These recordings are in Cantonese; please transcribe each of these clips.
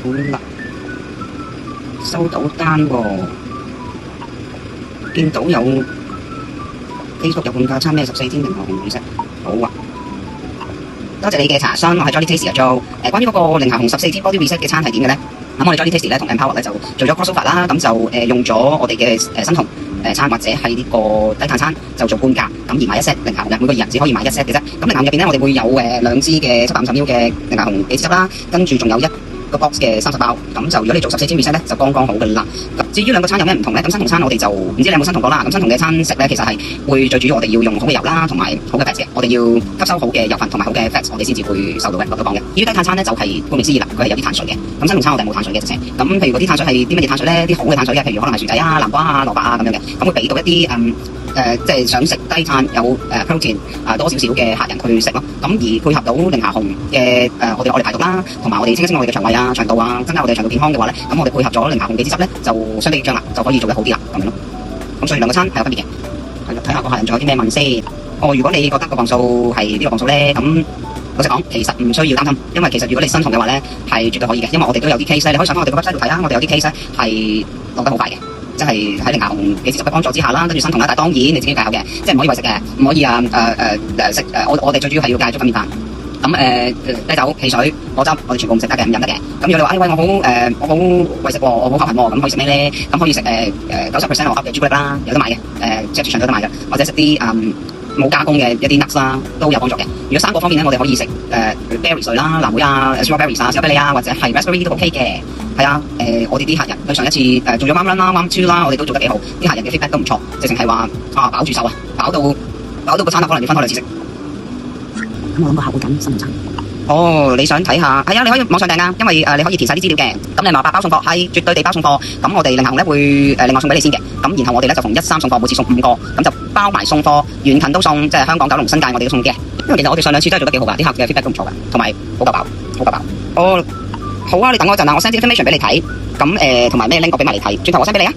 好啦，收到單喎，見到有 Facebook 有半價餐咩14天零下紅美式，好啊！多謝你嘅查詢，我係 Jolly Taste 做關於嗰個零下紅14天 body reset 嘅餐係點嘅咧？咁我哋 Jolly Taste 咧同 Empower 咧就做咗 crossover 啦，咁就用咗我哋嘅新紅餐或者係呢個低碳餐就做半價，咁而買一 set 零下紅嘅，每個人只可以買一 set 嘅啫。咁零下紅入邊咧，我哋會有2支嘅750ml 嘅零下紅杞子汁啦，跟住仲有一個 box 嘅30包，咁就如果你做14天 reset 咧，就剛剛好嘅啦。至於兩個餐有咩唔同咧？咁新紅餐我哋就唔知你有冇新紅過啦。咁新紅嘅餐食咧，其實係會最主要我哋要用好嘅油啦，同埋好嘅 fat 嘅。我哋要吸收好嘅油分同埋好嘅 fat， 我哋先至會受到落到磅嘅。至於低碳餐咧，就係顧名思義啦，佢係有啲碳水嘅。咁新紅餐我哋冇碳水嘅直情。咁譬如嗰啲碳水係啲乜嘢碳水咧？啲好嘅碳水嘅，譬如可能係薯仔啊、南瓜啊、蘿蔔啊咁樣嘅，咁會俾到一啲即係想食低碳有protein 多少少嘅客人去食咯。咁而配合到零下紅嘅我哋排毒啦，同埋我哋清一清我哋嘅腸胃啊、腸道啊，增加我哋腸道健康嘅話咧，咁我哋配合咗零下紅杞子汁咧，就相對彰啦，就可以做得好啲啦，咁樣咯。咁所以兩個餐係有分別嘅。係啦，睇下個客人仲有啲咩問先。如果你覺得個磅數係呢個磅數咧，咁老實講，其實唔需要擔心，因為其實如果你新紅嘅話咧，係絕對可以嘅，因為我哋都有啲 case 咧，你可以上翻我哋個 website 度睇啊，我哋有啲 case 咧係落得好快嘅。即係喺零下紅杞子汁嘅幫助之下啦，跟住新紅啦，但係當然你自己戒口嘅，即係唔可以餵食嘅，唔可以食我哋最主要係要戒咗粉麵飯，咁啤酒、汽水、果汁，我哋全部唔食得嘅，唔飲得嘅。咁如果你話喂我好餵食喎，我好口痕喎，咁可以食咩咧？咁可以食90% 我嘅朱古力啦，有得買嘅，即係市場有得買嘅，或者食啲冇加工嘅一啲 nuts 啦，都有幫助嘅。如果生果方面咧，我哋可以食berry 水啦、藍莓啊、strawberries 啊、士多啤梨啊，或者係 raspberry 都 OK 嘅。係啊，我哋啲客人對上一次做咗1 run 啦、1 2啦，我哋都做得幾好，啲客人嘅 feedback 都唔錯，直情係話飽住手啊，飽到個餐盒可能要分開2次食。咁我諗個客會揀新紅餐。你想睇下？係啊，你可以網上訂啊，因為你可以填晒啲資料嘅。咁你話8包送貨，係絕對地包送貨。咁我哋零下紅咧會另外送俾你先嘅。咁然後我哋咧就逢13送貨，每次送5個，咁就包埋送貨，遠近都送，即係香港、九龍、新界我哋都送嘅。因為其實我哋上2次都係做得幾好㗎，啲客嘅 feedback 都唔錯㗎，同埋好夠飽，好夠飽。好啊，你等我一陣啊，我 send 啲 information 俾你睇。咁同埋咩 link 我俾埋你睇，轉頭我 send 俾你啊。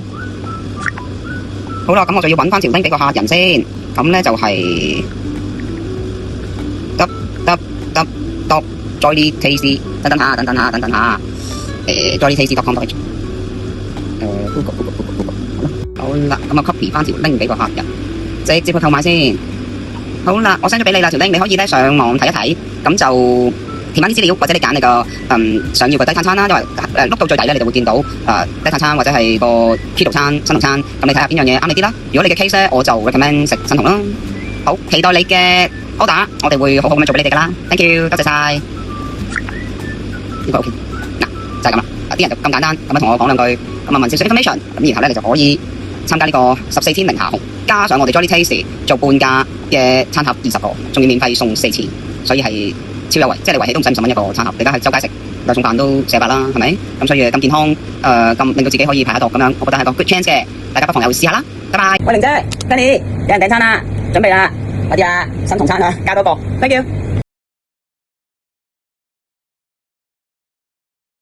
好啦，咁我就要揾翻條 link 俾個客人先。咁咧就係Jolly Taste， 等等下，Jolly Taste.com 都可以。好啦，咁我 copy 翻條 link 俾個客人，直接去購買先。好啦，我 send 咗俾你啦條 link，你可以咧上網睇一睇，咁就填翻啲資料，或者你揀你個想要嘅低碳餐啦，因為碌到最底咧，你就會見到低碳餐或者係個 keto 餐、新紅餐，咁你睇下邊樣嘢啱你啲啦。如果你嘅 case 咧，我就 recommend 食新紅啦。好，期待你嘅 order， 我哋會好好咁樣做俾你哋噶啦。Thank you， 多謝晒。呢個 OK， 嗱就係咁啦。啲人就咁簡單咁樣同我講兩句，咁問少少 information，咁然後咧你就可以參加呢個14天零下紅，加上我哋 Jolly Taste 做半價嘅餐盒20個，仲要免費送4次，所以係超優惠，即係你圍起都唔使50蚊一個餐盒，你而家係周街食兩餸飯都400啦，係咪？咁所以咁健康咁令到自己可以排下毒咁樣，我覺得係個 good chance 嘅，大家不妨又試下啦。拜拜。喂玲姐，Danny，有人訂餐啦，準備啦，快啲啊，新紅餐啊，加多個 ，thank you。